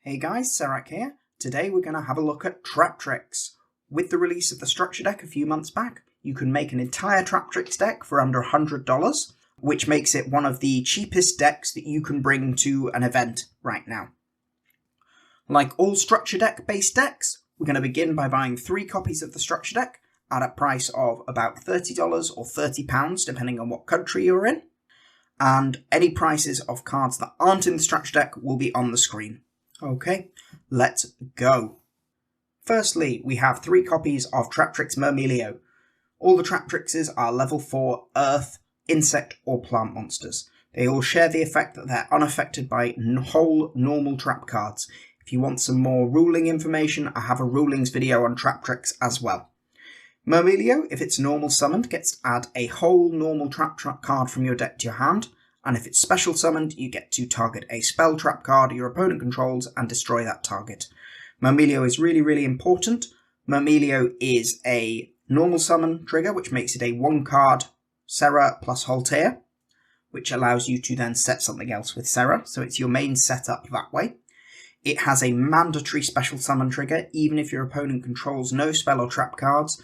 Hey guys, Serac here. Today we're going to have a look at Traptrix. With the release of the structure deck a few months back, you can make an entire Traptrix deck for under $100, which makes it one of the cheapest decks that you can bring to an event right now. Like all structure deck based decks, we're going to begin by buying 3 copies of the structure deck at a price of about $30 or £30 depending on what country you're in, and any prices of cards that aren't in the structure deck will be on the screen. Okay, let's go. Firstly, we have 3 copies of Traptrix Mermelio. All the Traptrixes are level 4 earth, insect or plant monsters. They all share the effect that they're unaffected by whole normal trap cards. If you want some more ruling information, I have a rulings video on Traptrix as well. Mermelio, if it's normal summoned, gets to add a whole normal trap card from your deck to your hand. And if it's special summoned, you get to target a spell trap card your opponent controls and destroy that target. Mermelio is really important. Mermelio is a normal summon trigger, which makes it a 1-card Serra plus Holteia, which allows you to then set something else with Serra, so it's your main setup that way. It has a mandatory special summon trigger, even if your opponent controls no spell or trap cards.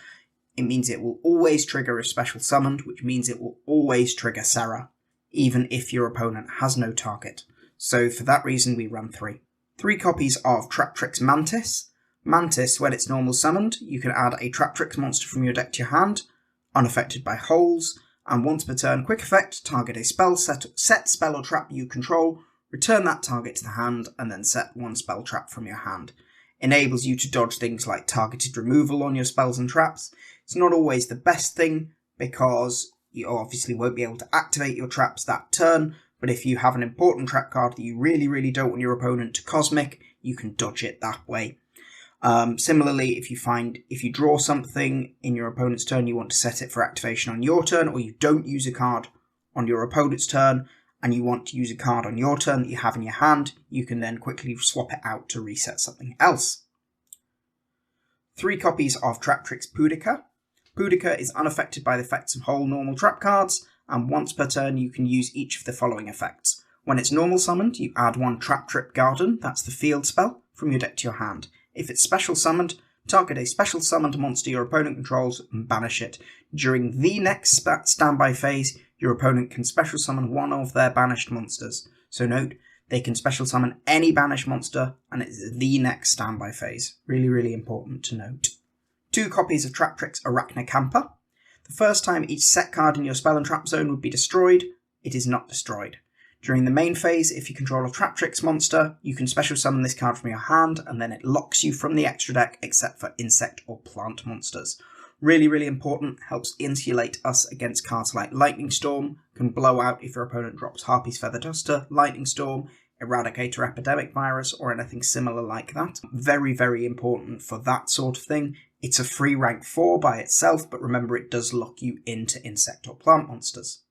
It means it will always trigger if special summoned, which means it will always trigger Serra, even if your opponent has no target. So for that reason we run 3. 3 copies of Traptrix Mantis. Mantis, when it's normal summoned, you can add a Traptrix monster from your deck to your hand, unaffected by holes, and once per turn, quick effect, target a spell, set spell or trap you control, return that target to the hand, and then set 1 spell trap from your hand. Enables you to dodge things like targeted removal on your spells and traps. It's not always the best thing, because you obviously won't be able to activate your traps that turn, but if you have an important trap card that you really don't want your opponent to cosmic, you can dodge it that way. Similarly, if you draw something in your opponent's turn, you want to set it for activation on your turn, or you don't use a card on your opponent's turn, and you want to use a card on your turn that you have in your hand, you can then quickly swap it out to reset something else. 3 copies of Traptrix Pudica. Pudica is unaffected by the effects of whole normal trap cards, and once per turn you can use each of the following effects. When it's normal summoned, you add 1 Traptrix Garden, that's the field spell, from your deck to your hand. If it's special summoned, target a special summoned monster your opponent controls and banish it. During the next standby phase, your opponent can special summon 1 of their banished monsters. So note, they can special summon any banished monster, and it's the next standby phase. Really important to note. 2 copies of Traptrix Arachnacampa. The first time each set card in your spell and trap zone would be destroyed, it is not destroyed. During the main phase, if you control a Traptrix monster, you can special summon this card from your hand, and then it locks you from the extra deck except for insect or plant monsters. Really important, helps insulate us against cards like Lightning Storm, can blow out if your opponent drops Harpy's Feather Duster, Lightning Storm, Eradicator Epidemic Virus, or anything similar like that. Very important for that sort of thing. It's a free rank 4 by itself, but remember it does lock you into insect or plant monsters.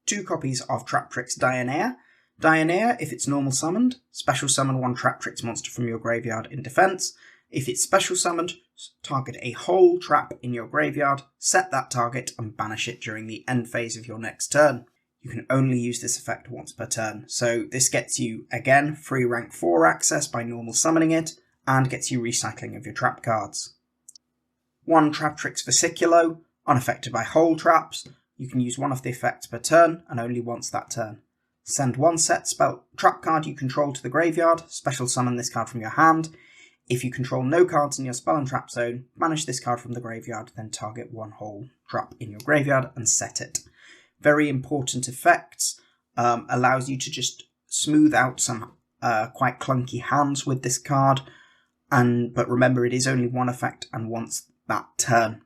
2 copies of Traptrix Dionea. Dionea, if it's normal summoned, special summon 1 Traptrix monster from your graveyard in defense. If it's special summoned, target a whole trap in your graveyard, set that target and banish it during the end phase of your next turn. You can only use this effect once per turn, so this gets you, again, free rank 4 access by normal summoning it, and gets you recycling of your trap cards. 1 Traptrix Versiculo, unaffected by whole traps. You can use 1 of the effects per turn, and only once that turn. Send 1 set spell trap card you control to the graveyard, special summon this card from your hand. If you control no cards in your spell and trap zone, banish this card from the graveyard, then target 1 whole trap in your graveyard and set it. Very important effects, allows you to just smooth out some quite clunky hands with this card, but remember it is only 1 effect and once that turn.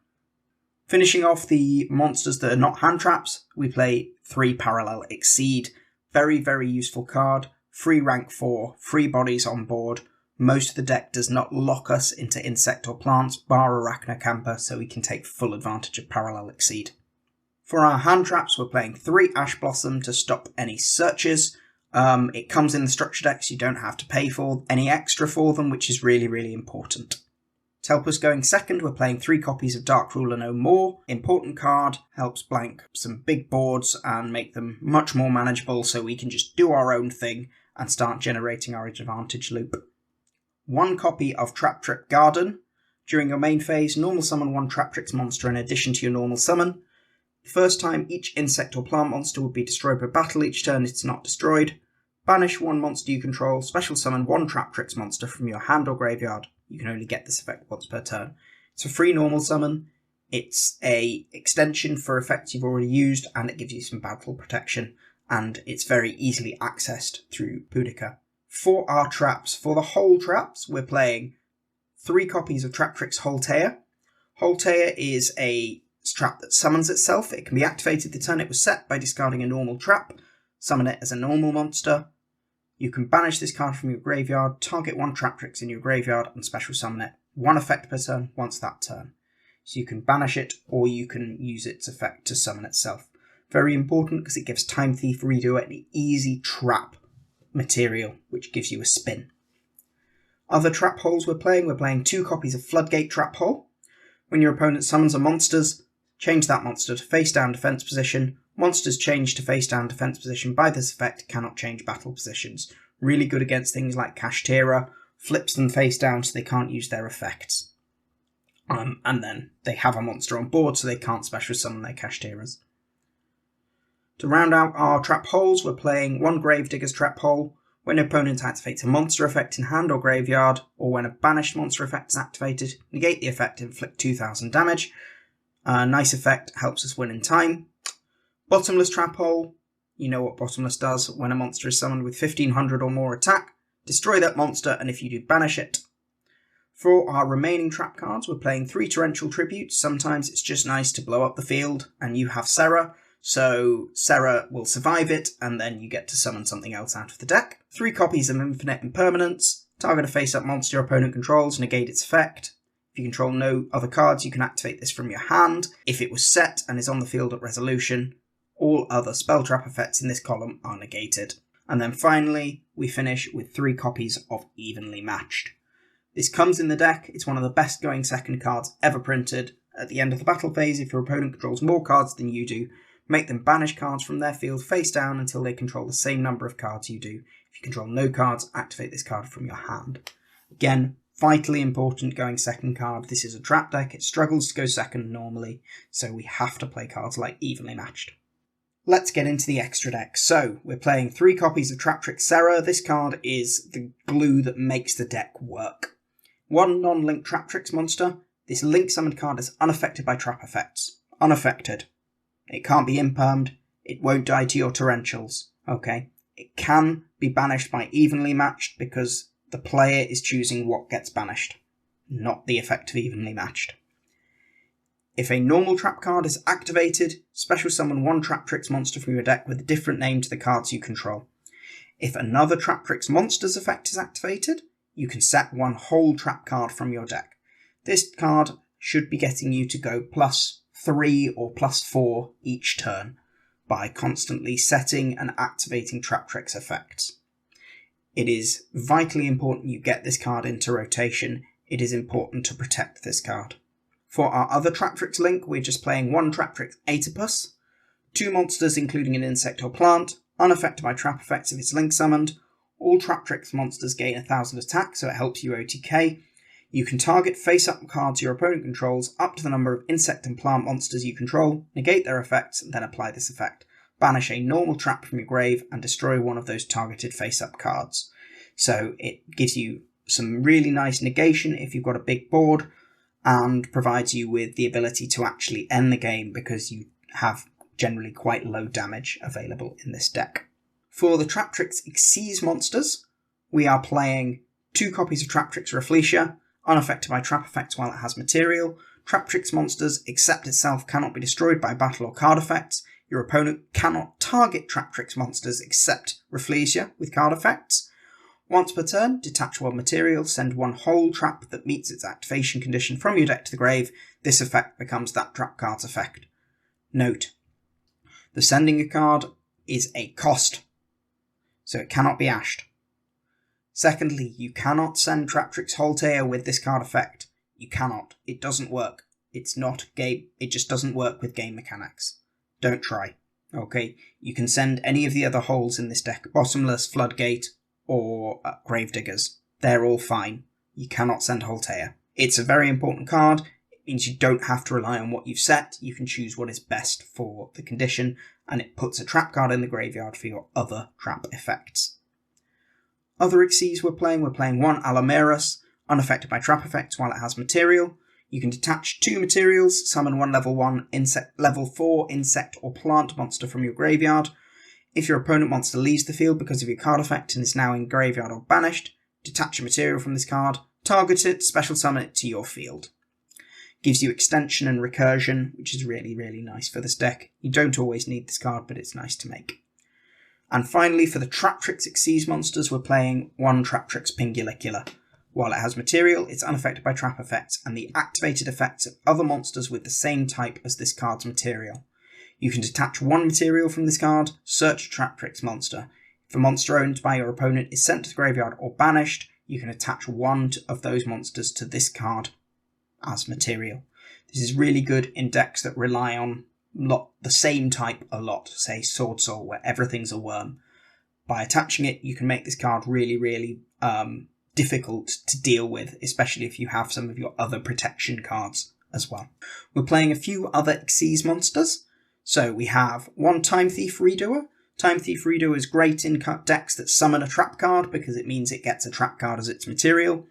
Finishing off the monsters that are not hand traps, we play 3 Parallel Exceed. Very useful card, free rank 4, 3 bodies on board. Most of the deck does not lock us into insect or plants, bar Arachnacampa, so we can take full advantage of Parallel Exceed. For our hand traps, we're playing 3 Ash Blossom to stop any searches. It comes in the structure deck, so you don't have to pay for any extra for them, which is really important. To help us going second, we're playing 3 copies of Dark Ruler No More. Important card, helps blank some big boards and make them much more manageable, so we can just do our own thing and start generating our advantage loop. 1 copy of Traptrix Garden. During your main phase, normal summon 1 Traptrix monster in addition to your normal summon. The first time each insect or plant monster would be destroyed by battle, each turn it's not destroyed. Banish 1 monster you control, special summon 1 Traptrix monster from your hand or graveyard. You can only get this effect once per turn. It's a free normal summon. It's a extension for effects you've already used, and it gives you some battle protection, and it's very easily accessed through Boudica. For our traps, for the whole traps, we're playing 3 copies of Traptrix Holtea. Holtea is a trap that summons itself. It can be activated the turn it was set by discarding a normal trap. Summon it as a normal monster. You can banish this card from your graveyard, target 1 Traptrix in your graveyard, and special summon it. 1 effect per turn once that turn. So you can banish it, or you can use its effect to summon itself. Very important because it gives Time Thief Redo an easy trap material, which gives you a spin. Other trap holes we're playing 2 copies of Floodgate Trap Hole. When your opponent summons a monsters, change that monster to face down defense position. Monsters changed to face down defense position by this effect cannot change battle positions. Really good against things like Kashtira, flips them face down so they can't use their effects. And then they have a monster on board so they can't special summon their Kashtiras. To round out our trap holes, we're playing 1 Gravedigger's Trap Hole. When an opponent activates a monster effect in hand or graveyard, or when a banished monster effect is activated, negate the effect and inflict 2000 damage. Nice effect, helps us win in time. Bottomless Trap Hole. You know what Bottomless does. When a monster is summoned with 1500 or more attack, destroy that monster, and if you do, banish it. For our remaining trap cards, we're playing 3 Torrential Tributes. Sometimes it's just nice to blow up the field, and you have Serra, so Serra will survive it, and then you get to summon something else out of the deck. 3 copies of Infinite Impermanence. Target a face-up monster your opponent controls, negate its effect. If you control no other cards, you can activate this from your hand. If it was set and is on the field at resolution, all other spell trap effects in this column are negated. And then finally, we finish with 3 copies of Evenly Matched. This comes in the deck. It's one of the best going second cards ever printed. At the end of the battle phase, if your opponent controls more cards than you do, make them banish cards from their field face down until they control the same number of cards you do. If you control no cards, activate this card from your hand. Again, vitally important going second card. This is a trap deck. It struggles to go second normally, so we have to play cards like Evenly Matched. Let's get into the extra deck. So, we're playing 3 copies of Traptrix Serra. This card is the glue that makes the deck work. 1 non-linked Traptrix monster. This link summoned card is unaffected by trap effects. Unaffected. It can't be impermed. It won't die to your torrentials. Okay. It can be banished by Evenly Matched because the player is choosing what gets banished, not the effect of Evenly Matched. If a normal trap card is activated, special summon 1 Traptrix monster from your deck with a different name to the cards you control. If another Traptrix monster's effect is activated, you can set 1 whole trap card from your deck. This card should be getting you to go +3 or +4 each turn by constantly setting and activating Traptrix effects. It is vitally important you get this card into rotation. It is important to protect this card. For our other Traptrix link, we're just playing 1 Traptrix Atopus, 2 monsters including an insect or plant, unaffected by trap effects if it's link summoned. All Traptrix monsters gain 1000 attack, so it helps you OTK. You can target face-up cards your opponent controls up to the number of insect and plant monsters you control, negate their effects, and then apply this effect. Banish a normal trap from your grave and destroy one of those targeted face-up cards. So it gives you some really nice negation if you've got a big board, and provides you with the ability to actually end the game because you have generally quite low damage available in this deck. For the Traptrix Xyz monsters, we are playing 2 copies of Traptrix Rafflesia, unaffected by trap effects while it has material. Traptrix monsters, except itself, cannot be destroyed by battle or card effects. Your opponent cannot target Traptrix monsters except Rafflesia with card effects. Once per turn, detach 1 material, send 1 whole trap that meets its activation condition from your deck to the grave. This effect becomes that trap card's effect. Note, the sending a card is a cost, so it cannot be ashed. Secondly, you cannot send Traptrix Holtea with this card effect. You cannot. It doesn't work. It's not game. It just doesn't work with game mechanics. Don't try. Okay, you can send any of the other holes in this deck, Bottomless, Floodgate, or Gravediggers. They're all fine. you cannot send Holtea. It's a very important card. It means you don't have to rely on what you've set. You can choose what is best for the condition, and it puts a trap card in the graveyard for your other trap effects. Other Xyzs we're playing one Alameris, unaffected by trap effects while it has material. You can detach 2 materials, summon one level 4 insect or plant monster from your graveyard. If your opponent monster leaves the field because of your card effect and is now in graveyard or banished, detach a material from this card, target it, special summon it to your field. Gives you extension and recursion, which is really, really nice for this deck. You don't always need this card, but it's nice to make. And finally, for the Traptrix Xyz monsters, we're playing one Traptrix Pingulicula. While it has material, it's unaffected by trap effects and the activated effects of other monsters with the same type as this card's material. You can detach 1 material from this card, search a Traptrix monster. If a monster owned by your opponent is sent to the graveyard or banished, you can attach 1 of those monsters to this card as material. This is really good in decks that rely on the same type a lot, say Sword Soul, where everything's a worm. By attaching it, you can make this card really, really difficult to deal with, especially if you have some of your other protection cards as well. We're playing a few other Xyz monsters. So we have one Time Thief Redoer. Time Thief Redoer is great in decks that summon a trap card because it means it gets a trap card as its material.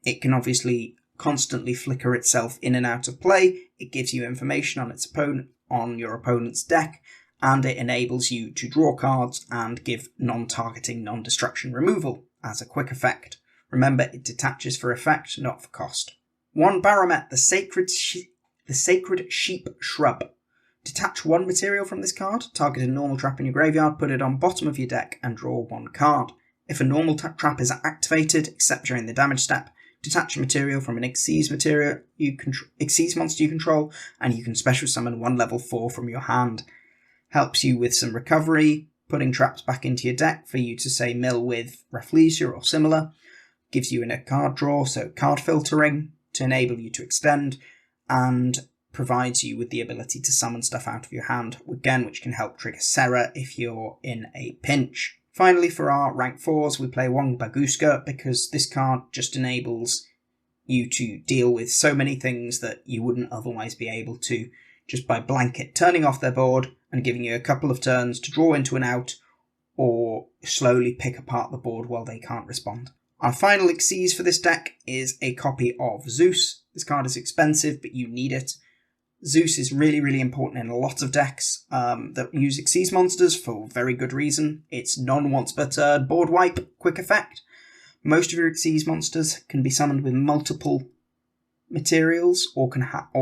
It can obviously constantly flicker itself in and out of play. It gives you information on its opponent, on your opponent's deck, and it enables you to draw cards and give non-targeting, non-destruction removal as a quick effect. Remember, it detaches for effect, not for cost. One Baromet, the Sacred Sheep Shrub. Detach 1 material from this card, target a normal trap in your graveyard, put it on bottom of your deck, and draw 1 card. If a normal trap is activated, except during the damage step, detach a material from an Xyz monster you control, and you can special summon 1 level 4 from your hand. Helps you with some recovery, putting traps back into your deck for you to, say, mill with Rafflesia or similar. Gives you a card draw, so card filtering, to enable you to extend, and provides you with the ability to summon stuff out of your hand, again, which can help trigger Serra if you're in a pinch. Finally, for our rank 4s, we play one Baguska because this card just enables you to deal with so many things that you wouldn't otherwise be able to, just by blanket turning off their board and giving you a couple of turns to draw into an out or slowly pick apart the board while they can't respond. Our final Xyz for this deck is a copy of Zeus. This card is expensive, but you need it. Zeus is really, really important in a lot of decks that use Xyz monsters for very good reason. It's non-once per turn board wipe, quick effect. Most of your Xyz monsters can be summoned with multiple materials, or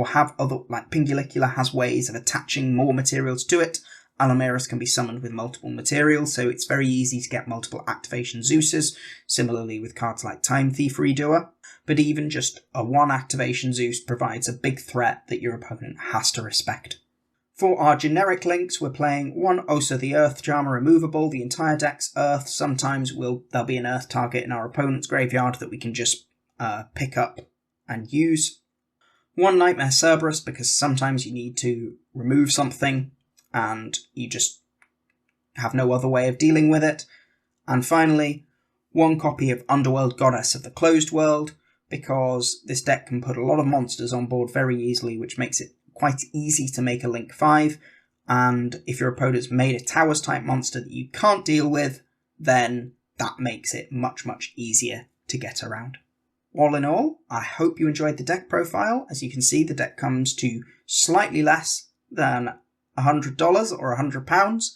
have other, like Pingulicula has ways of attaching more materials to it. Alameris can be summoned with multiple materials, so it's very easy to get multiple activation Zeuses, similarly with cards like Time Thief Redoer. But even just a 1 activation Zeus provides a big threat that your opponent has to respect. For our generic links, we're playing one Osa the Earth Charmer removable. The entire deck's Earth. Sometimes there'll be an Earth target in our opponent's graveyard that we can just pick up and use. One Nightmare Cerberus, because sometimes you need to remove something and you just have no other way of dealing with it. And finally, one copy of Underworld Goddess of the Closed World, because this deck can put a lot of monsters on board very easily, which makes it quite easy to make a Link 5, and if your opponent's made a Towers type monster that you can't deal with, then that makes it much, much easier to get around. All in all, I hope you enjoyed the deck profile. As you can see, the deck comes to slightly less than $100 or £100,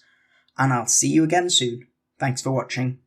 and I'll see you again soon. Thanks for watching.